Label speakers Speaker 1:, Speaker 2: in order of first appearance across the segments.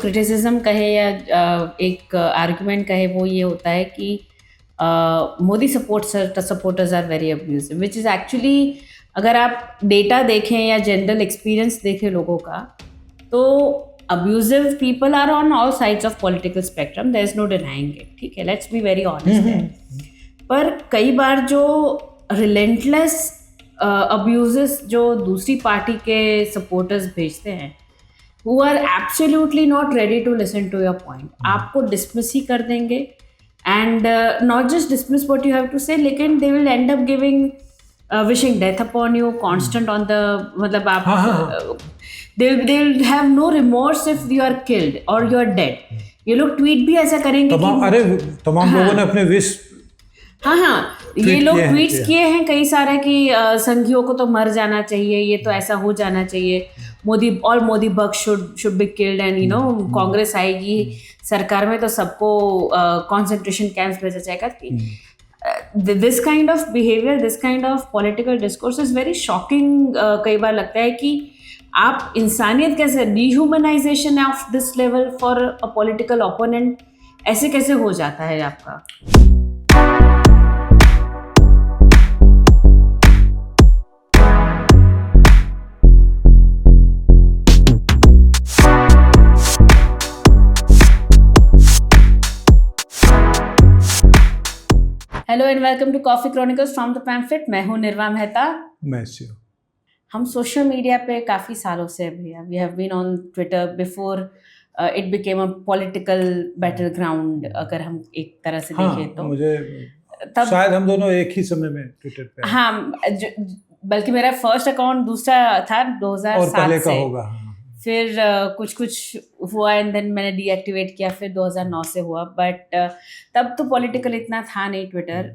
Speaker 1: Criticism कहे या एक आर्गुमेंट कहे वो ये होता है कि Modi supporters are very abusive, which is actually अगर आप डेटा देखें या जनरल एक्सपीरियंस देखें लोगों का, तो abusive people are on all sides of political spectrum, there is no denying it, ठीक है, लेट्स बी वेरी ऑनेस्ट है। पर कई बार जो रिलेंटलेस अब्यूजेस जो दूसरी पार्टी के सपोर्टर्स भेजते हैं, who are absolutely not ready to listen to your point, आपको dismiss ही कर देंगे, and not just dismiss what you have to say, लेकिन they will end up giving wishing death upon you, constant on the, मतलब आप they'll have no remorse if you are killed or you are dead। ये लोग tweet भी ऐसा करेंगे कि
Speaker 2: तमाम लोगों ने अपने विश
Speaker 1: ये लोग ट्वीट्स किए हैं कई सारे कि संघियों को तो मर जाना चाहिए, ये तो ऐसा हो जाना चाहिए, Modi bug should be killed, and you know Congress आएगी सरकार में तो सबको कंसंट्रेशन कैंप्स भेजा जाएगा। This kind of behaviour, this kind of political discourse is very shocking. कई बार लगता है कि आप इंसानियत कैसे, dehumanisation of this level for a political opponent ऐसे कैसे हो जाता है आपका। Hello and welcome to coffee chronicles from the pamphlet. मैं हूं निर्वा मेहता।
Speaker 2: मैं शिव।
Speaker 1: हम सोशल मीडिया पे काफ़ी सालों से भैया, we have been on Twitter before it became a political battleground. अगर हम एक तरह से देखें तो
Speaker 2: मुझे तब शायद हम दोनों एक ही समय में ट्विटर पे,
Speaker 1: बल्कि मेरा फर्स्ट अकाउंट दूसरा था 2007 से
Speaker 2: होगा।
Speaker 1: फिर कुछ हुआ एंड देन मैंने डीएक्टिवेट किया, फिर 2009 से हुआ। बट तब तो पॉलिटिकल इतना था नहीं ट्विटर,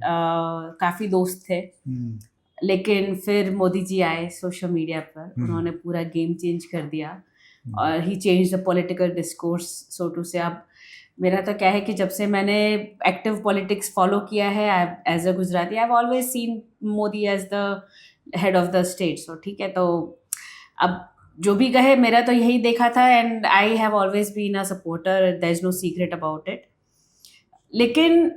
Speaker 1: काफ़ी दोस्त थे। लेकिन फिर मोदी जी आए सोशल मीडिया पर, उन्होंने पूरा गेम चेंज कर दिया और ही change the political discourse so to say. अब मेरा तो क्या है कि जब से मैंने एक्टिव पॉलिटिक्स फॉलो किया है as a Gujarati, I have always seen Modi as the head of the state. So ठीक है, तो अब जो भी कहे, मेरा तो यही देखा था and I have always been a supporter, there is no secret about it. लेकिन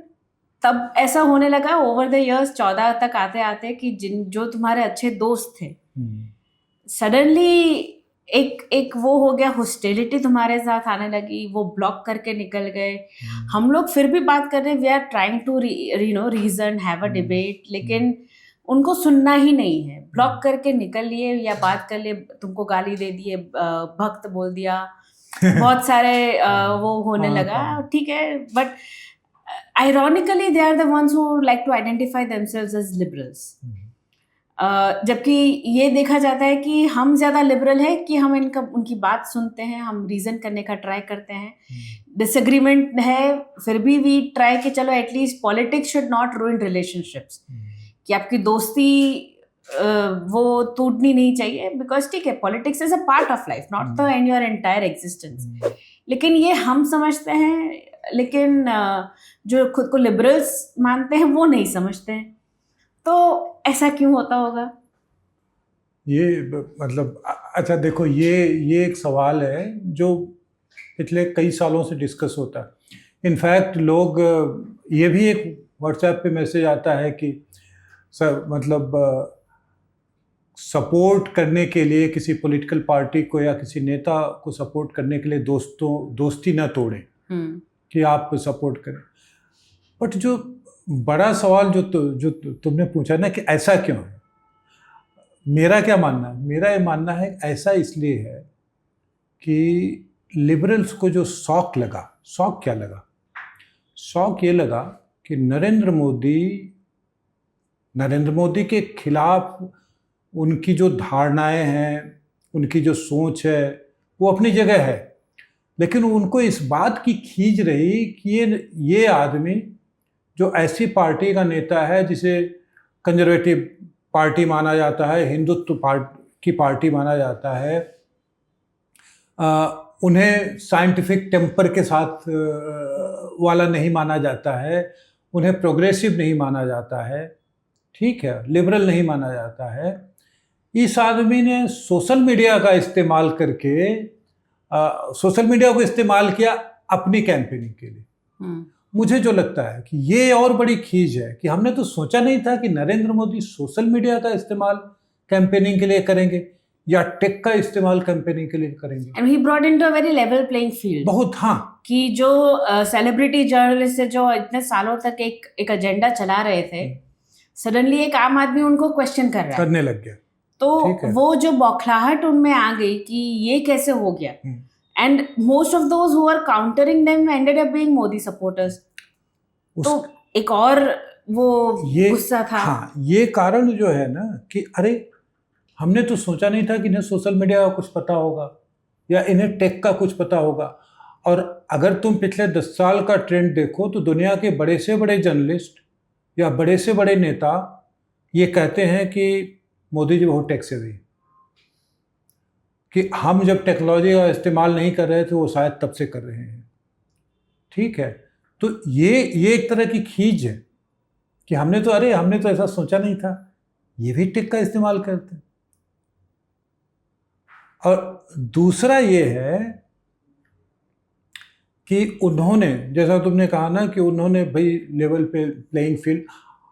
Speaker 1: तब ऐसा होने लगा ओवर द इयर्स 14 तक आते आते कि जो तुम्हारे अच्छे दोस्त थे, सडनली एक वो हो गया, हॉस्टिलिटी तुम्हारे साथ आने लगी, वो ब्लॉक करके निकल गए। हम लोग फिर भी बात कर रहे हैं, we are trying to reason, have a debate, लेकिन उनको सुनना ही नहीं है, ब्लॉक करके निकल लिए या बात कर लिए, तुमको गाली दे दिए, भक्त बोल दिया, बहुत सारे वो होने लगा। ठीक है, but ironically they are the ones who like to identify themselves as liberals, जबकि ये देखा जाता है कि हम ज़्यादा लिबरल है कि हम उनकी बात सुनते हैं, हम रीज़न करने का ट्राई करते हैं। डिसएग्रीमेंट है फिर भी वी ट्राई कि चलो at least politics should not रूइन relationships, कि आपकी दोस्ती वो टूटनी नहीं चाहिए, बिकॉज ठीक है politics is a part of life, not the end your entire existence. लेकिन ये हम समझते हैं, लेकिन जो खुद को लिबरल्स मानते हैं वो नहीं समझते हैं। तो ऐसा क्यों होता होगा?
Speaker 2: ये मतलब अच्छा देखो, ये एक सवाल है जो पिछले कई सालों से डिस्कस होता है। इनफैक्ट लोग, ये भी एक व्हाट्सएप पे मैसेज आता है कि सर मतलब सपोर्ट करने के लिए किसी पॉलिटिकल पार्टी को या किसी नेता को सपोर्ट करने के लिए दोस्ती ना तोड़ें, कि आप सपोर्ट करें। बट जो बड़ा सवाल जो तुमने पूछा ना कि ऐसा क्यों है, मेरा क्या मानना है? मेरा ये मानना है ऐसा इसलिए है कि लिबरल्स को जो शौक क्या लगा? शौक ये लगा कि नरेंद्र मोदी के खिलाफ उनकी जो धारणाएं हैं, उनकी जो सोच है, वो अपनी जगह है, लेकिन उनको इस बात की खींच रही कि ये आदमी जो ऐसी पार्टी का नेता है जिसे कंजर्वेटिव पार्टी माना जाता है, हिंदुत्व की पार्टी माना जाता है, उन्हें साइंटिफिक टेम्पर के साथ वाला नहीं माना जाता है, उन्हें प्रोग्रेसिव नहीं माना जाता है, ठीक है, लिबरल नहीं माना जाता है। इस आदमी ने सोशल मीडिया का इस्तेमाल करके सोशल मीडिया को इस्तेमाल किया अपनी कैंपेनिंग के लिए। मुझे जो लगता है कि ये और बड़ी खींच है कि हमने तो सोचा नहीं था कि नरेंद्र मोदी सोशल मीडिया का इस्तेमाल कैंपेनिंग के लिए करेंगे या टेक का इस्तेमाल कैंपेनिंग के लिए करेंगे।
Speaker 1: And he brought into a very level playing field.
Speaker 2: बहुत, हाँ,
Speaker 1: कि जो सेलिब्रिटी जर्नलिस्ट है जो इतने सालों तक एक एजेंडा चला रहे थे, सडनली एक आम आदमी उनको क्वेश्चन करने
Speaker 2: लग गया।
Speaker 1: तो वो जो बौखलाहट उनमें आ गई कि ये कैसे हो गया, and most of those who are countering them ended up being Modi supporters. तो एक और वो गुस्सा था।
Speaker 2: हाँ, ये कारण जो है ना कि अरे हमने तो सोचा नहीं था कि इन्हें सोशल मीडिया का कुछ पता होगा या इन्हें टेक का कुछ पता होगा। और अगर तुम पिछले 10 साल का ट्रेंड देखो तो दुनिया के बड़े से बड़े जर्नलिस्ट या बड़े से बड़े नेता ये कहते हैं कि मोदी जी बहुत टेक सेवी, कि हम जब टेक्नोलॉजी का इस्तेमाल नहीं कर रहे थे वो शायद तब से कर रहे हैं। ठीक है, तो ये एक तरह की खींच है कि हमने तो ऐसा सोचा नहीं था, ये भी टेक का इस्तेमाल करते। और दूसरा ये है कि उन्होंने, जैसा तुमने कहा ना कि उन्होंने भाई लेवल पे प्लेइंग फील्ड,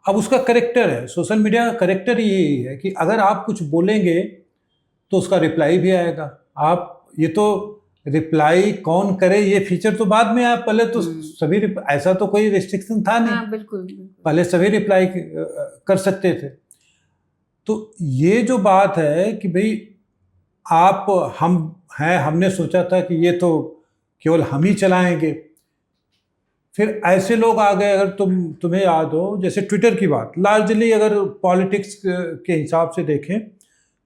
Speaker 2: अब उसका करेक्टर है, सोशल मीडिया का करेक्टर यही है कि अगर आप कुछ बोलेंगे तो उसका रिप्लाई भी आएगा। आप ये तो रिप्लाई कौन करे ये फीचर तो बाद में आया, पहले तो सभी ऐसा तो कोई रिस्ट्रिक्शन था नहीं।
Speaker 1: हाँ, बिल्कुल।
Speaker 2: पहले सभी रिप्लाई कर सकते थे। तो ये जो बात है कि भाई हमने सोचा था कि ये तो केवल हम ही चलाएंगे, फिर ऐसे लोग आ गए। अगर तुम्हें याद हो, जैसे ट्विटर की बात, लार्जली अगर पॉलिटिक्स के हिसाब से देखें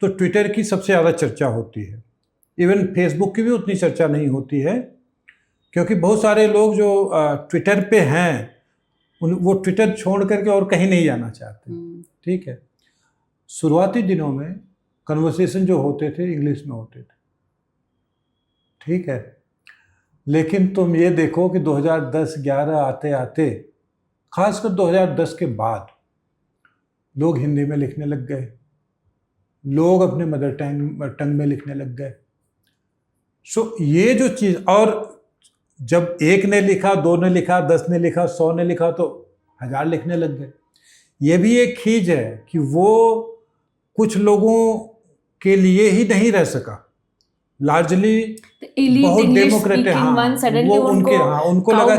Speaker 2: तो ट्विटर की सबसे ज़्यादा चर्चा होती है। इवन फेसबुक की भी उतनी चर्चा नहीं होती है, क्योंकि बहुत सारे लोग जो ट्विटर पे हैं वो ट्विटर छोड़ करके और कहीं नहीं जाना चाहते। ठीक है, शुरुआती दिनों में कन्वर्सेशन जो होते थे इंग्लिश में होते थे, ठीक है, लेकिन तुम ये देखो कि 2010-11 आते आते, खासकर 2010 के बाद लोग हिंदी में लिखने लग गए, लोग अपने मदर टंग में लिखने लग गए। सो ये जो चीज़, और जब एक ने लिखा, 2 ने लिखा, 10 ने लिखा, 100 ने लिखा तो 1000 लिखने लग गए। ये भी एक खींच है कि वो कुछ लोगों के लिए ही नहीं रह सका, लार्जली बहुत डेमोक्रेट है। वो उनको लगा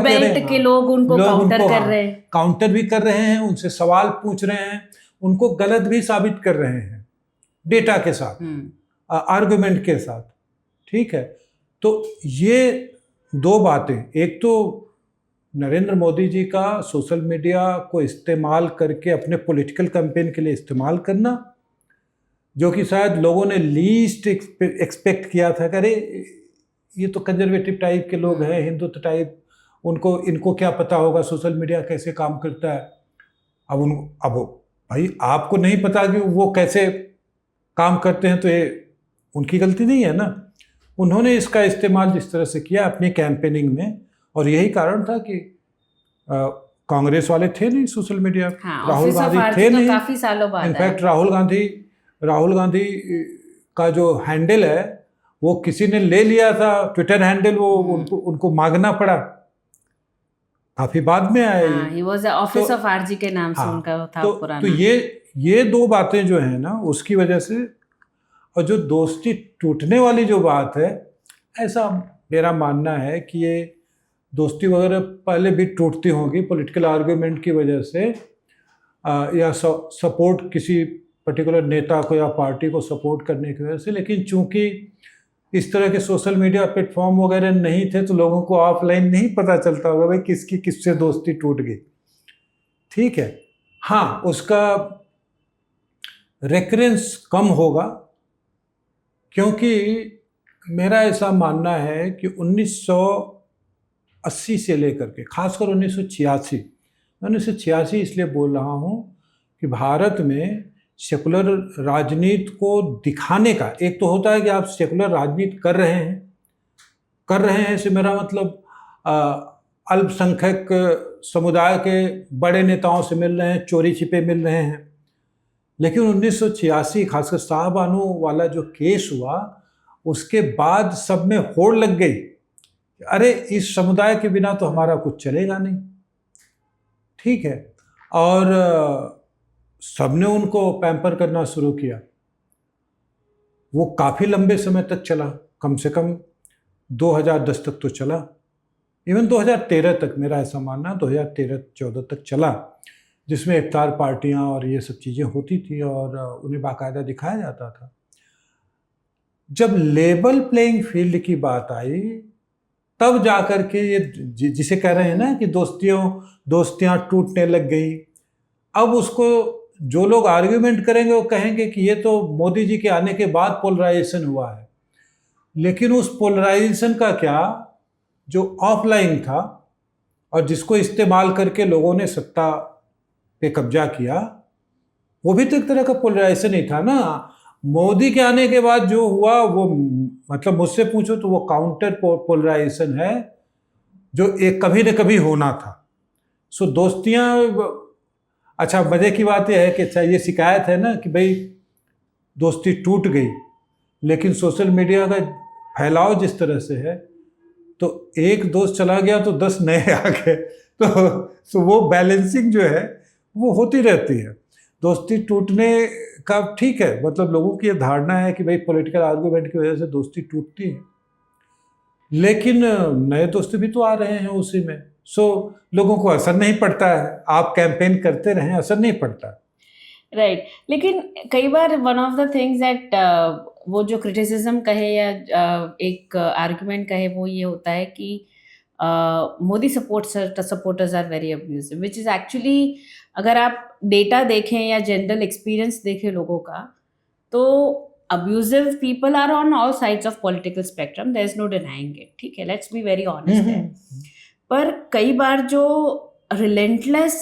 Speaker 1: कि लोग उनको काउंटर कर रहे हैं,
Speaker 2: काउंटर भी कर रहे हैं, उनसे सवाल पूछ रहे हैं, उनको गलत भी साबित कर रहे हैं डेटा के साथ, आर्गुमेंट के साथ। ठीक है, तो ये 2 बातें, एक तो नरेंद्र मोदी जी का सोशल मीडिया को इस्तेमाल करके अपने पॉलिटिकल कैंपेन के लिए इस्तेमाल करना, जो कि शायद लोगों ने लीस्ट एक्सपेक्ट किया था कि अरे ये तो कंजर्वेटिव टाइप के लोग हैं, हिंदुत्व टाइप, इनको क्या पता होगा सोशल मीडिया कैसे काम करता है। अब भाई आपको नहीं पता कि वो कैसे काम करते हैं तो ये उनकी गलती नहीं है ना। उन्होंने इसका इस्तेमाल जिस तरह से किया अपनी कैंपेनिंग में, और यही कारण था कि कांग्रेस वाले थे नहीं सोशल मीडिया, राहुल गांधी थे नहीं,
Speaker 1: काफी सालों बाद।
Speaker 2: इनफैक्ट राहुल गांधी का जो हैंडल है वो किसी ने ले लिया था, ट्विटर हैंडल, वो उनको मांगना पड़ा, काफी बाद में आया।
Speaker 1: He was the office of RG के नाम से उनका था पुराना।
Speaker 2: तो ये 2 बातें जो है ना उसकी वजह से, और जो दोस्ती टूटने वाली जो बात है, ऐसा मेरा मानना है कि ये दोस्ती वगैरह पहले भी टूटती होगी पॉलिटिकल आर्गुमेंट की वजह से, या सपोर्ट किसी पर्टिकुलर नेता को या पार्टी को सपोर्ट करने की वजह से। लेकिन चूंकि इस तरह के सोशल मीडिया प्लेटफॉर्म वगैरह नहीं थे तो लोगों को ऑफलाइन नहीं पता चलता होगा भाई किसकी किससे दोस्ती टूट गई। ठीक है, हाँ, उसका रेकरेंस कम होगा, क्योंकि मेरा ऐसा मानना है कि 1980 से लेकर के खासकर 1986 इसलिए बोल रहा हूँ कि भारत में सेकुलर राजनीति को दिखाने का, एक तो होता है कि आप सेकुलर राजनीति कर रहे हैं से मेरा मतलब अल्पसंख्यक समुदाय के बड़े नेताओं से मिल रहे हैं, चोरी छिपे मिल रहे हैं। लेकिन 1986 खासकर शाहबानो वाला जो केस हुआ, उसके बाद सब में होड़ लग गई, अरे इस समुदाय के बिना तो हमारा कुछ चलेगा नहीं, ठीक है। और सबने उनको पैम्पर करना शुरू किया। वो काफ़ी लंबे समय तक चला, कम से कम 2010 तक तो चला, इवन 2013 तक, मेरा ऐसा मानना 2013-14 तक चला, जिसमें इफ्तार पार्टियां और ये सब चीज़ें होती थी और उन्हें बाकायदा दिखाया जाता था। जब लेवल प्लेइंग फील्ड की बात आई, तब जाकर के ये जिसे कह रहे हैं ना कि दोस्तियां टूटने लग गई। अब उसको जो लोग आर्ग्यूमेंट करेंगे वो कहेंगे कि ये तो मोदी जी के आने के बाद पोलराइजेशन हुआ है, लेकिन उस पोलराइजेशन का क्या, जो ऑफलाइन था और जिसको इस्तेमाल करके लोगों ने सत्ता पे कब्जा किया, वो भी तो एक तरह का पोलराइजेशन ही था ना। मोदी के आने के बाद जो हुआ वो, मतलब मुझसे पूछो तो वो काउंटर पोलराइजेशन है, जो एक कभी न कभी होना था। सो दोस्तियां, अच्छा मजे की बात यह है कि अच्छा ये शिकायत है ना कि भाई दोस्ती टूट गई, लेकिन सोशल मीडिया का फैलाव जिस तरह से है, तो एक दोस्त चला गया तो 10 नए आ गए, तो वो बैलेंसिंग जो है वो होती रहती है। दोस्ती टूटने का ठीक है, मतलब लोगों की ये धारणा है कि भाई पॉलिटिकल आर्गुमेंट की वजह से दोस्ती टूटती है, लेकिन नए दोस्त भी तो आ रहे हैं उसी में। सो लोगों को असर नहीं पड़ता है, आप कैंपेन करते रहें, असर नहीं पड़ता।
Speaker 1: राइट लेकिन कई बार one of the things that वो जो क्रिटिसिज्म कहे या एक आर्गुमेंट कहे, वो ये होता है कि Modi supporters are very abusive, which is actually, अगर आप डेटा देखें या जनरल एक्सपीरियंस देखें लोगों का, तो abusive people are on all sides of political spectrum, there is no denying it, ठीक है, let's be very honest है। पर कई बार जो relentless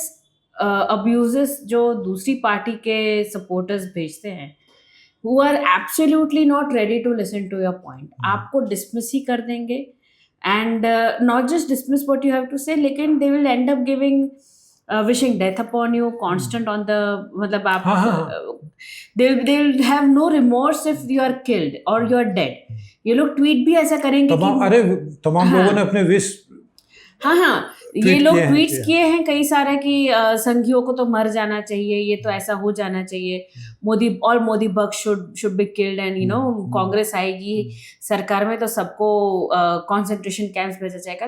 Speaker 1: abuses जो दूसरी पार्टी के supporters भेजते हैं, who are absolutely not ready to listen to your point, आपको dismiss ही कर देंगे, and not just dismiss what you have to say, लेकिन they will end up giving wishing death upon you, constant on the, मतलब आप they'll have no remorse if you are killed or you are dead. ये लोग tweet भी ऐसा करेंगे कि
Speaker 2: अरे तमाम लोगों ने अपने विश,
Speaker 1: हाँ ये लोग ट्वीट्स किए हैं कई सारे कि संघियों को तो मर जाना चाहिए, ये तो ऐसा हो जाना चाहिए, Modi bug should be killed, and you know Congress आएगी सरकार में तो सबको कंसंट्रेशन कैंप्स भेजा जाएगा।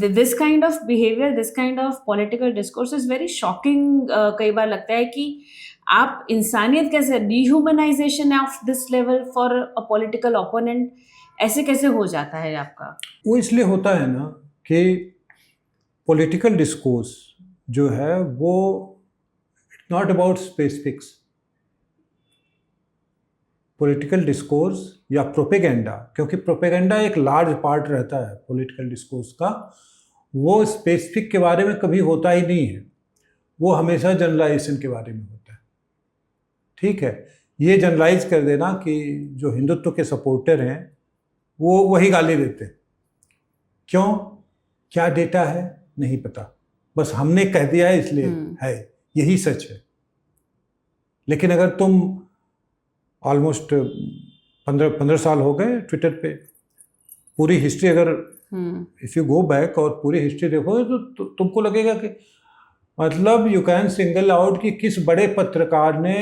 Speaker 1: This kind of behaviour, this kind of political discourse is very shocking. कई बार लगता है कि आप इंसानियत कैसे, dehumanisation of this level for a political opponent ऐसे कैसे हो जाता है आपका?
Speaker 2: वो इसलिए होता है ना कि पॉलिटिकल डिस्कोर्स जो है वो it's not about specifics. Political discourse या प्रोपेगेंडा, क्योंकि प्रोपेगेंडा एक लार्ज पार्ट रहता है पॉलिटिकल डिस्कोर्स का, वो स्पेसिफिक के बारे में कभी होता ही नहीं है, वो हमेशा जनरलाइजेशन के बारे में होता है। ठीक है, ये जनरलाइज कर देना कि जो हिंदुत्व के सपोर्टर हैं वो वही गाली देते हैं, क्यों, क्या डेटा है नहीं पता, बस हमने कह दिया है इसलिए है, यही सच है। लेकिन अगर तुम ऑलमोस्ट 15 साल हो गए ट्विटर पे, पूरी हिस्ट्री अगर इफ यू गो बैक और पूरी हिस्ट्री देखोगे तो तुमको लगेगा कि मतलब यू कैन सिंगल आउट कि किस बड़े पत्रकार ने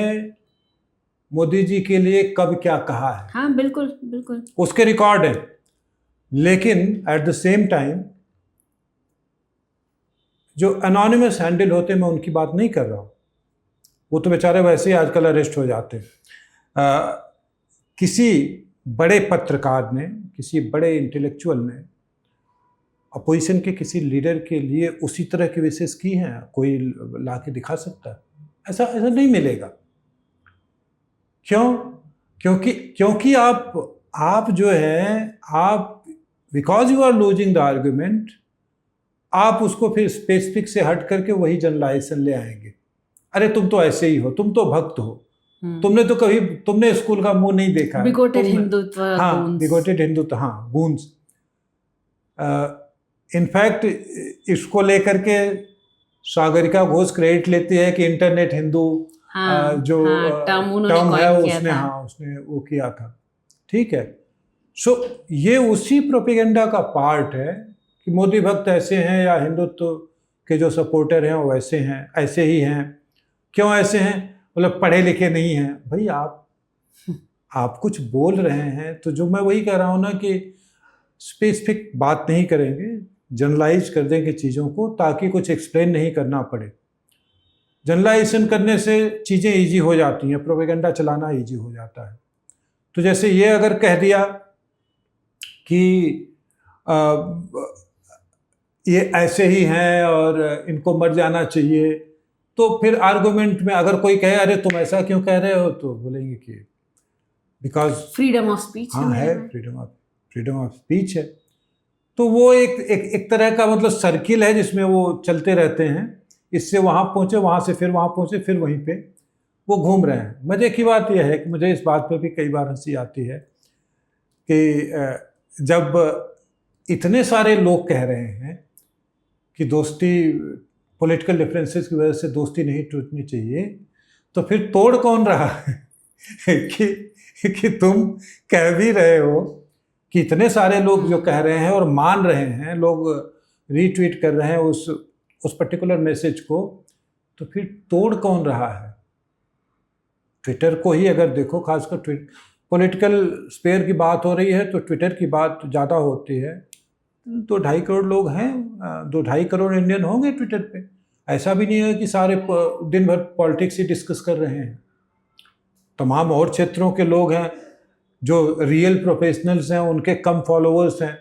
Speaker 2: मोदी जी के लिए कब क्या कहा है।
Speaker 1: हाँ बिल्कुल बिल्कुल,
Speaker 2: उसके रिकॉर्ड है। लेकिन एट द सेम टाइम जो एनोनिमस हैंडल होते हैं, मैं उनकी बात नहीं कर रहा हूँ, वो तो बेचारे वैसे ही आजकल अरेस्ट हो जाते हैं। किसी बड़े पत्रकार ने, किसी बड़े इंटेलेक्चुअल ने अपोजिशन के किसी लीडर के लिए उसी तरह की विशेष की हैं, कोई ला के दिखा सकता है? ऐसा नहीं मिलेगा। क्यों? क्योंकि आप जो है, आप because you are losing the argument, आप उसको फिर स्पेसिफिक से हट करके वही जनरलाइजेशन ले आएंगे। अरे तुम तो ऐसे ही हो, तुम तो भक्त हो, तुमने स्कूल का मुंह नहीं देखा,
Speaker 1: बिगोटेड हिंदुत्व,
Speaker 2: हाँ बिगोटेड हिंदुत्व, हाँ गूंज। इनफैक्ट इसको लेकर के सागरिका घोष क्रेडिट लेती है कि इंटरनेट हिंदू जो टर्म है उसने वो किया था। ठीक है। सो ये उसी प्रोपेगेंडा का पार्ट है कि मोदी भक्त ऐसे हैं या हिंदुत्व के जो सपोर्टर हैं वो वैसे हैं, ऐसे ही हैं। क्यों ऐसे हैं? मतलब पढ़े लिखे नहीं हैं। भाई आप कुछ बोल रहे हैं तो जो मैं वही कह रहा हूँ ना कि स्पेसिफिक बात नहीं करेंगे, जनरलाइज कर देंगे चीज़ों को ताकि कुछ एक्सप्लेन नहीं करना पड़े। जनरलाइजेशन करने से चीज़ें ईजी हो जाती हैं, प्रोपेगेंडा चलाना ईजी हो जाता है। तो जैसे ये अगर कह दिया कि ये ऐसे ही हैं और इनको मर जाना चाहिए, तो फिर आर्गुमेंट में अगर कोई कहे अरे तुम ऐसा क्यों कह रहे हो, तो बोलेंगे कि बिकॉज
Speaker 1: फ्रीडम ऑफ स्पीच।
Speaker 2: हाँ है, फ्रीडम ऑफ स्पीच है। तो वो एक तरह का मतलब सर्किल है जिसमें वो चलते रहते हैं, इससे वहाँ पहुँचे, वहाँ से फिर वहाँ पहुँचे, फिर वहीं पे वो घूम रहे हैं। मज़े की बात यह है कि मुझे इस बात पे भी कई बार हंसी आती है कि जब इतने सारे लोग कह रहे हैं कि दोस्ती, पॉलिटिकल डिफरेंसेस की वजह से दोस्ती नहीं टूटनी चाहिए, तो फिर तोड़ कौन रहा है कि तुम कह भी रहे हो कि इतने सारे लोग जो कह रहे हैं और मान रहे हैं, लोग रीट्वीट कर रहे हैं उस पर्टिकुलर मैसेज को, तो फिर तोड़ कौन रहा है? ट्विटर को ही अगर देखो, खासकर पॉलिटिकल स्पेयर की बात हो रही है तो ट्विटर की बात ज़्यादा होती है। 2-2.5 करोड़ लोग हैं, 2-2.5 करोड़ इंडियन होंगे ट्विटर पे। ऐसा भी नहीं है कि सारे दिन भर पॉलिटिक्स ही डिस्कस कर रहे हैं। तमाम और क्षेत्रों के लोग हैं जो रियल प्रोफेशनल्स हैं, उनके कम फॉलोअर्स हैं,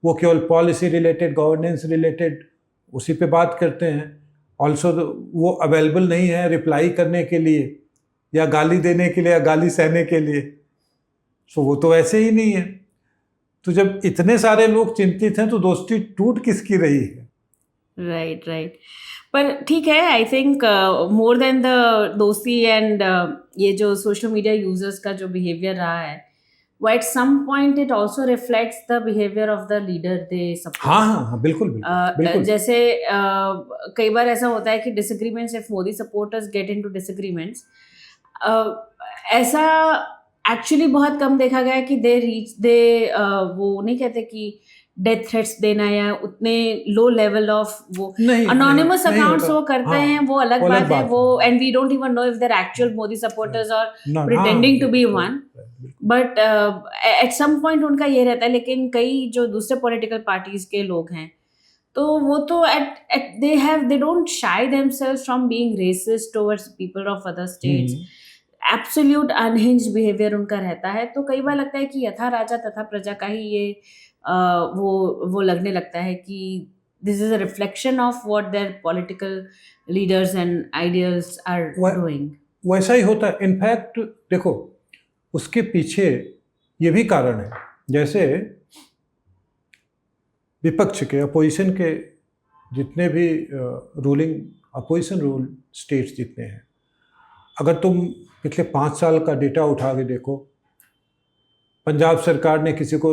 Speaker 2: वो केवल पॉलिसी रिलेटेड, गवर्नेंस रिलेटेड उसी पे बात करते हैं। ऑल्सो वो अवेलेबल नहीं है रिप्लाई करने के लिए या गाली देने के लिए या गाली सहने के लिए। सो वो तो ऐसे ही नहीं है। तो जब इतने सारे लोग चिंतित हैं तो दोस्ती टूट किसकी रही है?
Speaker 1: राइट। पर ठीक है, I think more than the दोस्ती एंड ये जो सोशल मीडिया यूजर्स का जो बिहेवियर रहा है, वो at some point it also reflects the behaviour of the leader they support.
Speaker 2: हाँ, बिल्कुल।
Speaker 1: जैसे कई बार ऐसा होता है कि disagreements, if Modi supporters get into disagreements, ऐसा एक्चुअली बहुत कम देखा गया है कि वो नहीं कहते कि डेथ थ्रेट्स देना या उतने लो लेवल ऑफ वो अनोनिमस अकाउंट्स वो करते हैं, वो अलग बात है। वो and we don't even know if there actual Modi supporters और pretending to be one, but at some point उनका ये रहता है। लेकिन कई जो दूसरे पॉलिटिकल पार्टीज के लोग हैं, तो वो तो they don't shy themselves from being racist towards people of other states. Absolute unhinged behaviour उनका रहता है। तो कई बार लगता है कि यथा राजा तथा प्रजा का ही ये वो लगने लगता है कि this is a reflection of what their political leaders and ideals are doing.
Speaker 2: वैसा ही होता है। इनफैक्ट देखो, उसके पीछे ये भी कारण है, जैसे विपक्ष के, अपोजिशन के जितने भी रूलिंग अपोजिशन रूल स्टेट्स जितने हैं, अगर तुम पिछले 5 साल का डेटा उठा के देखो, पंजाब सरकार ने किसी को,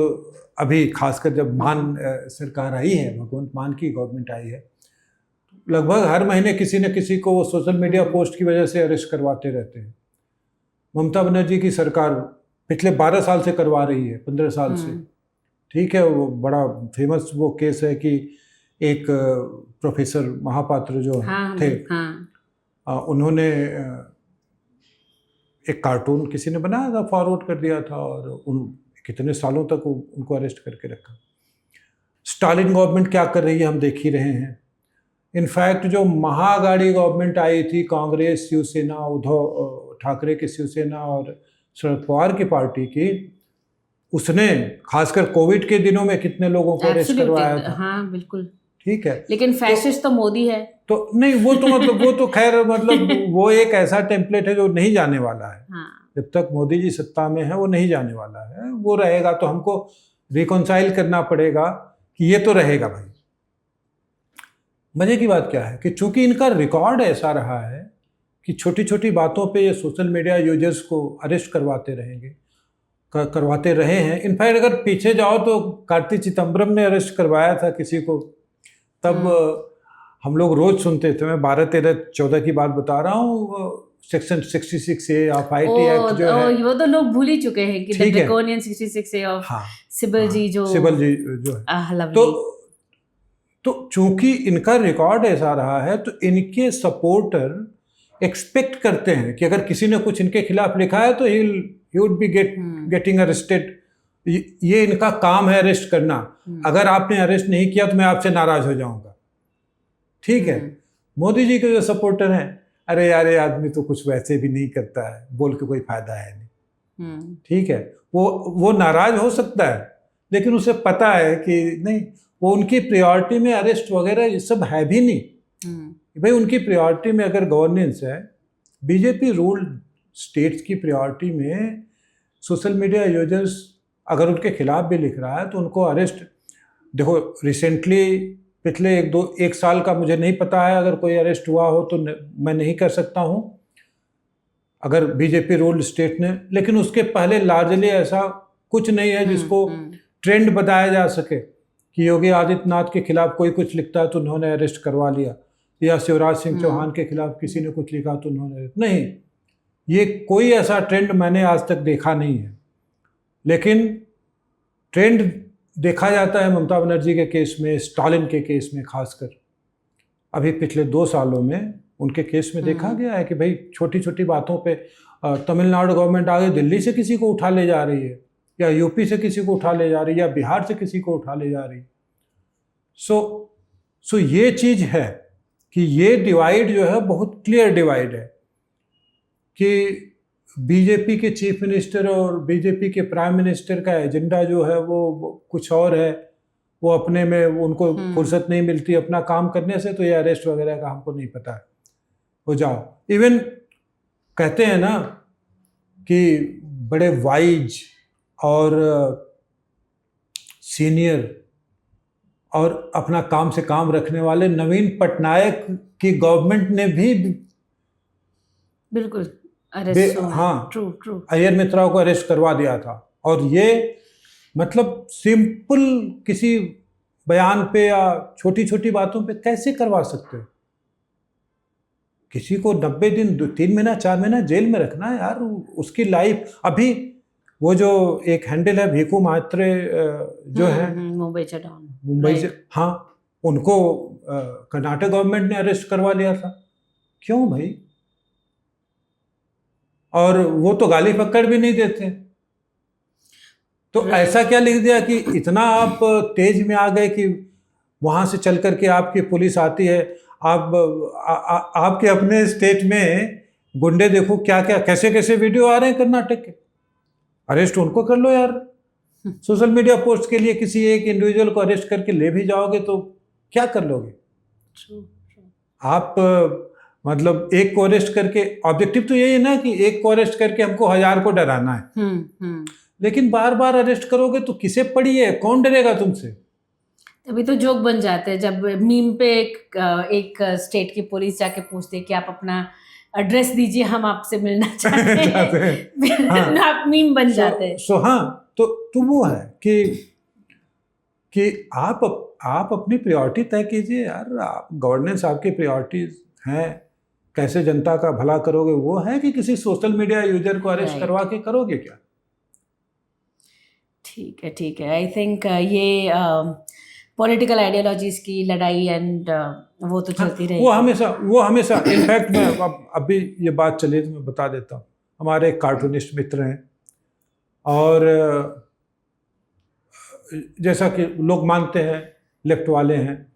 Speaker 2: अभी खासकर जब मान सरकार आई है, भगवंत मान की गवर्नमेंट आई है, लगभग हर महीने किसी न किसी को वो सोशल मीडिया पोस्ट की वजह से अरेस्ट करवाते रहते हैं। ममता बनर्जी की सरकार पिछले 12 साल से करवा रही है, 15 साल से। ठीक है, वो बड़ा फेमस वो केस है कि एक प्रोफेसर महापात्र जो थे, उन्होंने एक कार्टून किसी ने बनाया था, फॉरवर्ड कर दिया था, और कितने सालों तक उनको अरेस्ट करके रखा। स्टालिन गवर्नमेंट क्या कर रही है हम देख ही रहे हैं। इनफैक्ट जो महाअघाड़ी गवर्नमेंट आई थी, कांग्रेस, शिवसेना, उद्धव ठाकरे की शिवसेना और शरद पवार की पार्टी की, उसने खासकर कोविड के दिनों में कितने लोगों को अरेस्ट करवाया था।
Speaker 1: हाँ बिल्कुल,
Speaker 2: ठीक है।
Speaker 1: लेकिन फैसिस्ट तो मोदी है।
Speaker 2: तो नहीं, वो तो मतलब वो तो खैर मतलब वो एक ऐसा टेम्पलेट है जो नहीं जाने वाला है। जब तक मोदी जी सत्ता में है वो नहीं जाने वाला है। वो रहेगा तो हमको रिकॉन्साइल करना पड़ेगा कि ये तो रहेगा भाई। मजे की बात क्या है कि चूंकि इनका रिकॉर्ड ऐसा रहा है कि छोटी छोटी बातों पे ये सोशल मीडिया यूजर्स को अरेस्ट करवाते करवाते रहे हैं। इनफैक्ट अगर पीछे जाओ तो कार्ति चिदम्बरम ने अरेस्ट करवाया था किसी को, तब हम लोग रोज सुनते थे। मैं 12, 13, 14 की बात बता रहा हूँ। Section 66A of IT act जो है,
Speaker 1: वो तो लोग भूल ही चुके हैं कि
Speaker 2: ठीक है।
Speaker 1: ड्रैकोनियन 66A ऑफ
Speaker 2: हाँ,
Speaker 1: सिबल जी जो
Speaker 2: है
Speaker 1: lovely।
Speaker 2: तो चूंकि इनका रिकॉर्ड ऐसा रहा है, तो इनके सपोर्टर एक्सपेक्ट करते हैं कि अगर किसी ने कुछ इनके खिलाफ लिखा है तो he would be getting arrested. ये इनका काम है अरेस्ट करना। अगर आपने अरेस्ट नहीं किया तो मैं आपसे नाराज हो जाऊंगा। ठीक है। मोदी जी के जो सपोर्टर हैं, अरे यार ये आदमी तो कुछ वैसे भी नहीं करता है, बोल के कोई फायदा है नहीं। ठीक है, वो नाराज हो सकता है, लेकिन उसे पता है कि नहीं, वो उनकी प्रायोरिटी में अरेस्ट वगैरह ये सब है भी नहीं। भाई उनकी प्रायोरिटी में अगर गवर्नेंस है, बीजेपी रूल्ड स्टेट्स की प्रायोरिटी में सोशल मीडिया यूजर्स अगर उनके खिलाफ भी लिख रहा है तो उनको अरेस्ट। देखो रिसेंटली पिछले एक साल का मुझे नहीं पता है, अगर कोई अरेस्ट हुआ हो तो मैं नहीं कर सकता हूँ अगर बीजेपी रूल्ड स्टेट ने, लेकिन उसके पहले लार्जली ऐसा कुछ नहीं है जिसको ट्रेंड बताया जा सके कि योगी आदित्यनाथ के खिलाफ कोई कुछ लिखता है तो उन्होंने अरेस्ट करवा लिया, या शिवराज सिंह चौहान के खिलाफ किसी ने कुछ लिखा तो उन्होंने नहीं। ये कोई ऐसा ट्रेंड मैंने आज तक देखा नहीं है। लेकिन ट्रेंड देखा जाता है ममता बनर्जी के केस में, स्टालिन के केस में, खासकर अभी पिछले 2 सालों में उनके केस में देखा गया है कि भाई छोटी छोटी बातों पे तमिलनाडु गवर्नमेंट आगे दिल्ली से किसी को उठा ले जा रही है, या यूपी से किसी को उठा ले जा रही है, या बिहार से किसी को उठा ले जा रही है। सो ये चीज़ है कि ये डिवाइड जो है बहुत क्लियर डिवाइड है कि बीजेपी के चीफ मिनिस्टर और बीजेपी के प्राइम मिनिस्टर का एजेंडा जो है वो कुछ और है। वो अपने में उनको फुर्सत नहीं मिलती अपना काम करने से, तो ये अरेस्ट वगैरह का हमको नहीं पता है, हो जाओ। इवन कहते हैं ना कि बड़े वाइज और सीनियर और अपना काम से काम रखने वाले नवीन पटनायक की गवर्नमेंट ने भी
Speaker 1: बिल्कुल
Speaker 2: हाँ ट्रू अय्यर मित्रा को अरेस्ट करवा दिया था। और ये मतलब सिंपल किसी बयान पे या छोटी छोटी बातों पे कैसे करवा सकते हो? किसी को 90 दिन 3 महीना 4 महीना जेल में रखना है यार, उसकी लाइफ। अभी वो जो एक हैंडल है भीखू मात्रे जो है
Speaker 1: मुंबई
Speaker 2: से, हाँ, उनको कर्नाटक गवर्नमेंट ने अरेस्ट करवा लिया था। क्यों भाई? और वो तो गाली पकड़ भी नहीं देते। तो ऐसा क्या लिख दिया कि इतना आप तेज में आ गए कि वहां से चल करके आपकी पुलिस आती है। आपके अपने स्टेट में गुंडे देखो क्या क्या कैसे कैसे वीडियो आ रहे हैं कर्नाटक के, अरेस्ट उनको कर लो यार। सोशल मीडिया पोस्ट के लिए किसी एक इंडिविजुअल को अरेस्ट करके ले भी जाओगे तो क्या कर लोगे? आप मतलब एक को अरेस्ट करके, ऑब्जेक्टिव तो यही है ना कि एक को अरेस्ट करके हमको 1000 को डराना है। लेकिन बार बार अरेस्ट करोगे तो किसे पड़ी है, कौन डरेगा तुमसे?
Speaker 1: अभी तो जोक बन जाते हैं जब मीम पे एक स्टेट की पुलिस जाके पूछते हैं कि आप अपना एड्रेस दीजिए, हम आपसे मिलना चाहते हैं। हाँ। आप मीम बन जाते हैं।
Speaker 2: हाँ, तो वो है कि आप अपनी प्रायोरिटी तय कीजिए यार। आप गवर्नेंस आपकी प्रायोरिटीज हैं, कैसे जनता का भला करोगे वो है, कि किसी सोशल मीडिया यूजर को अरेस्ट करवा के करोगे क्या?
Speaker 1: ठीक है। आई थिंक ये पॉलिटिकल आइडियोलॉजीज की लड़ाई एंड वो तो चलती रहेगी।
Speaker 2: वो हमेशा इनफैक्ट मैं अब भी ये बात चले तो मैं बता देता हूँ। हमारे एक कार्टूनिस्ट मित्र हैं, और जैसा कि लोग मानते हैं लेफ्ट वाले हैं,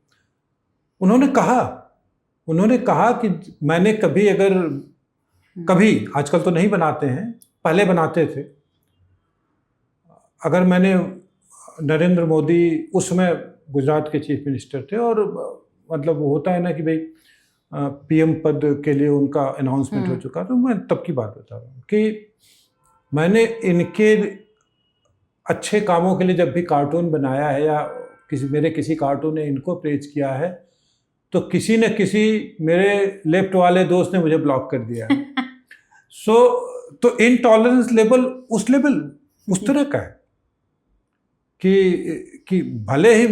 Speaker 2: उन्होंने कहा कि मैंने कभी आजकल तो नहीं बनाते हैं, पहले बनाते थे, अगर मैंने नरेंद्र मोदी उस समय गुजरात के चीफ मिनिस्टर थे, और मतलब वो होता है ना कि भाई पीएम पद के लिए उनका अनाउंसमेंट हो चुका, तो मैं तब की बात बता रहा हूँ कि मैंने इनके अच्छे कामों के लिए जब भी कार्टून बनाया है, या मेरे किसी कार्टून ने इनको प्रेज किया है, तो किसी न किसी मेरे लेफ्ट वाले दोस्त ने मुझे ब्लॉक कर दिया है। तो इनटॉलरेंस लेवल उस तरह का है कि भले ही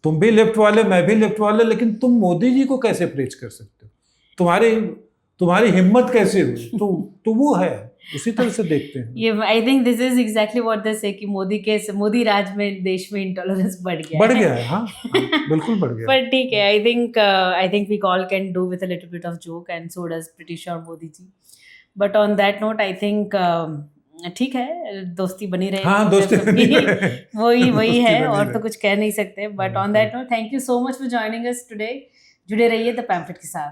Speaker 2: तुम भी लेफ्ट वाले, मैं भी लेफ्ट वाले, लेकिन तुम मोदी जी को कैसे प्रेज कर सकते हो? तुम्हारी तुम्हारी हिम्मत कैसे हुई? तो वो है, उसी तरह से देखते हैं।
Speaker 1: ये I think this is exactly what they से कि मोदी राज में देश में इंटॉलरेंस बढ़ गया
Speaker 2: है। हाँ, बिल्कुल बढ़ गया।
Speaker 1: पर ठीक है, I think we all can do with a little bit of joke and so does pretty sure Modi ji. But on that note I think ठीक है, दोस्ती बनी रहे।
Speaker 2: हाँ, दोस्ती
Speaker 1: वही है, और तो कुछ कह नहीं सकते। But on that note, thank you so much for joining us today. जुड़े रहिए द पैम्फलेट के साथ।